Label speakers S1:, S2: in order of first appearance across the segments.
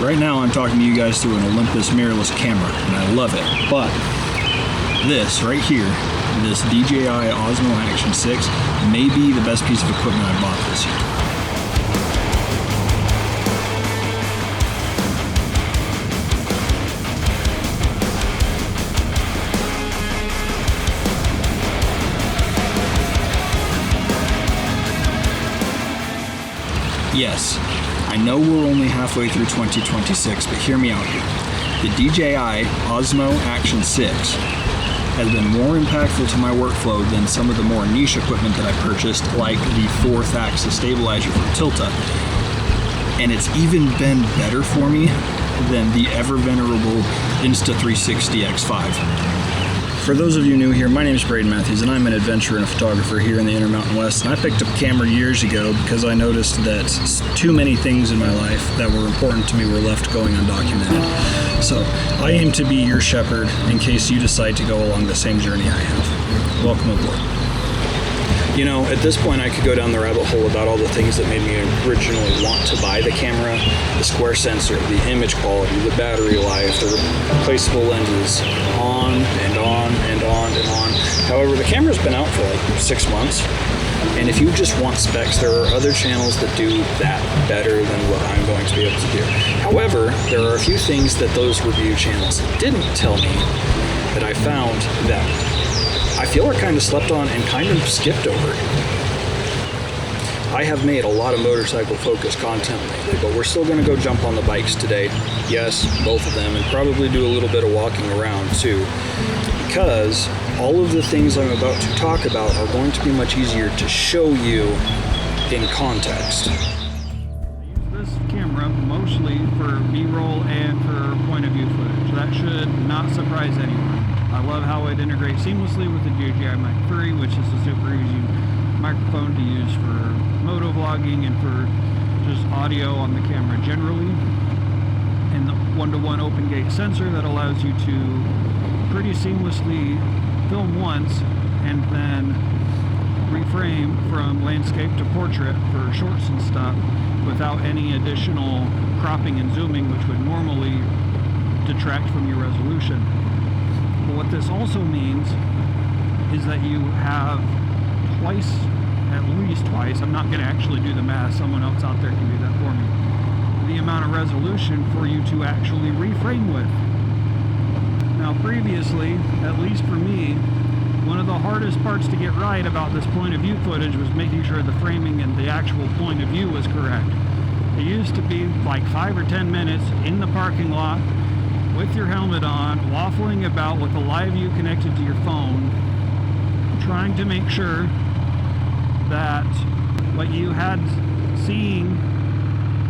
S1: Right now I'm talking to you guys through an Olympus mirrorless camera, and I love it. But this right here, this DJI Osmo Action 6, may be the best piece of equipment I bought this year. Yes, I know we're only halfway through 2026, but hear me out here. The DJI Osmo Action 6 has been more impactful to my workflow than some of the more niche equipment that I purchased, like the 4th axis stabilizer from Tilta. And it's even been better for me than the ever venerable Insta360 X5. For those of you new here, my name is Braden Matthews, and I'm an adventurer and a photographer here in the Intermountain West. And I picked up a camera years ago because I noticed that too many things in my life that were important to me were left going undocumented. So I aim to be your shepherd in case you decide to go along the same journey I have. Welcome aboard. You know, at this point I could go down the rabbit hole about all the things that made me originally want to buy the camera: the square sensor, the image quality, the battery life, the replaceable lenses, on and on and on and on. However, the camera's been out for like 6 months, and if you just want specs, there are other channels that do that better than what I'm going to be able to do. However, there are a few things that those review channels didn't tell me that I found that I feel are kind of slept on and kind of skipped over. I have made a lot of motorcycle focused content lately, but we're still gonna go jump on the bikes today. Yes, both of them, and probably do a little bit of walking around too, because all of the things I'm about to talk about are going to be much easier to show you in context. I use this camera mostly for B-roll and for point of view footage. That should not surprise anyone. I love how it integrates seamlessly with the DJI Mic 3, which is a super easy microphone to use for moto vlogging and for just audio on the camera generally. And the one-to-one open gate sensor that allows you to pretty seamlessly film once and then reframe from landscape to portrait for shorts and stuff without any additional cropping and zooming, which would normally detract from your resolution. But what this also means is that you have twice, at least twice, I'm not going to actually do the math, someone else out there can do that for me, the amount of resolution for you to actually reframe with. Now previously, at least for me, one of the hardest parts to get right about this point of view footage was making sure the framing and the actual point of view was correct. It used to be like 5 or 10 minutes in the parking lot with your helmet on, waffling about with a live view connected to your phone, trying to make sure that what you had seeing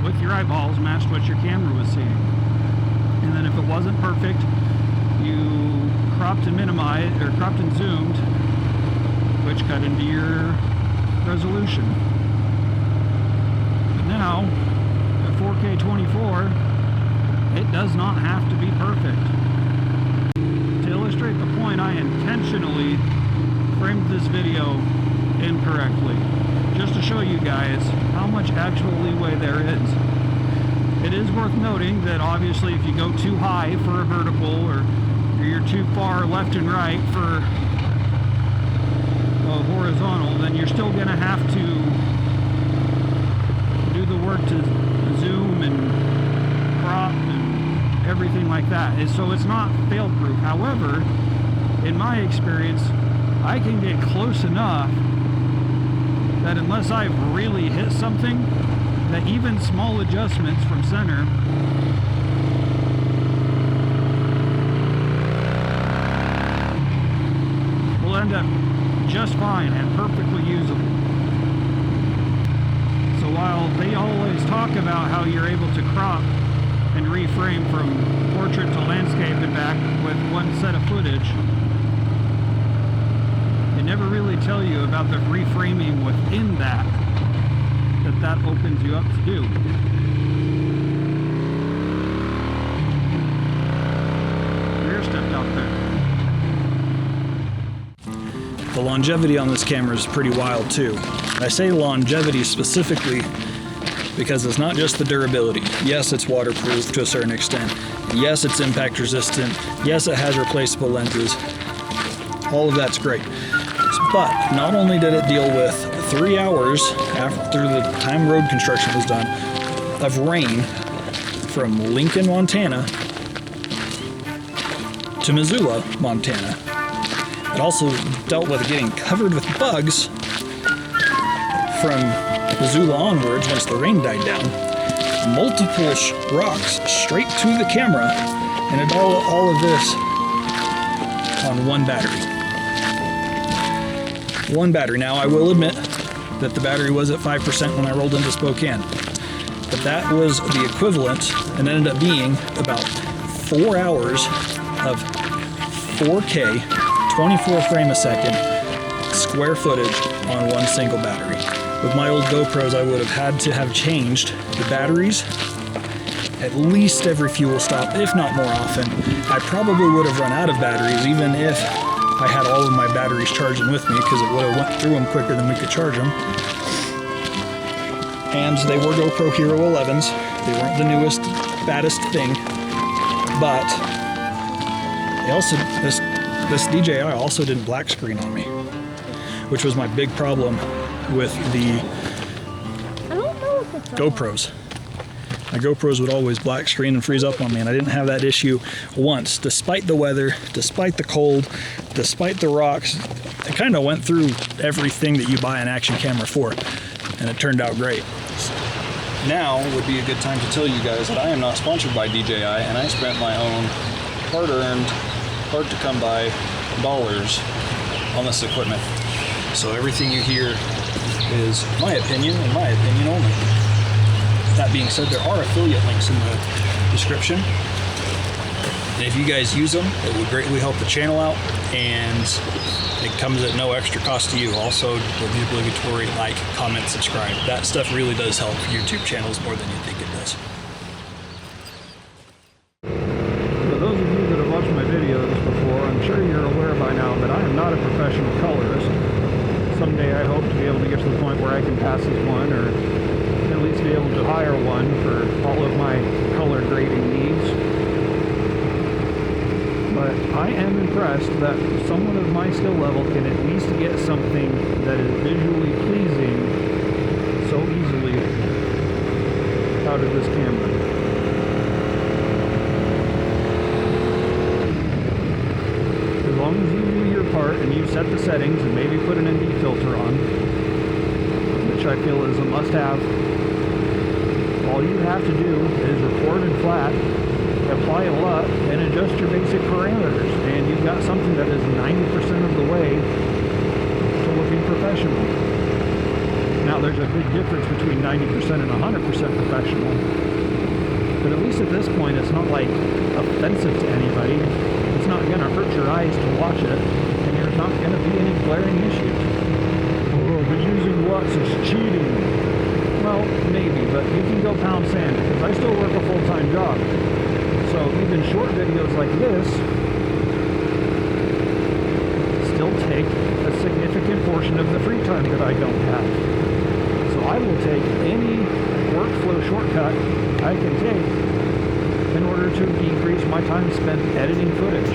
S1: with your eyeballs matched what your camera was seeing. And then if it wasn't perfect, you cropped and minimized, or cropped and zoomed, which cut into your resolution. But now, at 4K 24, it does not have to be perfect. To illustrate the point, I intentionally framed this video incorrectly, just to show you guys how much actual leeway there is. It is worth noting that obviously if you go too high for a vertical, or you're too far left and right for a horizontal, then you're still going to have to do the work to zoom and crop and everything like that. So it's not fail-proof. However, in my experience, I can get close enough that unless I've really hit something, that even small adjustments from center will end up just fine and perfectly usable. So while they always talk about how you're able to crop and reframe from portrait to landscape and back with one set of footage, they never really tell you about the reframing within that opens you up to do. Rear stepped out there. The longevity on this camera is pretty wild too. I say longevity specifically because it's not just the durability. Yes, it's waterproof to a certain extent. Yes, it's impact resistant. Yes, it has replaceable lenses. All of that's great. But not only did it deal with 3 hours after the time road construction was done of rain from Lincoln, Montana to Missoula, Montana. It also dealt with getting covered with bugs from Missoula onwards once the rain died down. Multiple rocks straight to the camera, and it all of this on one battery. One battery. Now, I will admit that the battery was at 5% when I rolled into Spokane, but that was the equivalent and ended up being about 4 hours of 4K, 24 frame a second, square footage on one single battery. With my old GoPros, I would have had to have changed the batteries at least every fuel stop, if not more often. I probably would have run out of batteries even if I had all of my batteries charging with me, because it would have went through them quicker than we could charge them. And they were GoPro Hero 11s. They weren't the newest, baddest thing, but they also, this DJI also didn't black screen on me, which was my big problem with the GoPros. My GoPros would always black screen and freeze up on me, and I didn't have that issue once, despite the weather, despite the cold, despite the rocks. I kind of went through everything that you buy an action camera for, and it turned out great. Now would be a good time to tell you guys that I am not sponsored by DJI, and I spent my own hard-earned, hard-to-come-by dollars on this equipment. So everything you hear is my opinion and my opinion only. That being said, there are affiliate links in the description. And if you guys use them, it would greatly help the channel out, and it comes at no extra cost to you. Also, the obligatory like, comment, subscribe. That stuff really does help YouTube channels more than you think it does.
S2: For those of you that have watched my videos before, I'm sure you're aware by now that I am not a professional colorist. Someday I hope to be able to get to the point where I can pass as one, or at least be able to hire one for all of my color grading needs. But I am impressed that someone of my skill level can at least get something that is visually pleasing so easily out of this camera. As long as you do your part and you set the settings and maybe put an ND filter on, which I feel is a must-have. All you have to do is record in flat, apply a LUT, and adjust your basic parameters, and you've got something that is 90% of the way to looking professional. Now, there's a big difference between 90% and 100% professional, but at least at this point, it's not like offensive to anybody. It's not going to hurt your eyes to watch it, and there's not going to be any glaring issues. Oh, but using LUTs is cheating. Well, maybe, but you can go pound sand, because I still work a full-time job. So even short videos like this still take a significant portion of the free time that I don't have. So I will take any workflow shortcut I can take in order to decrease my time spent editing footage.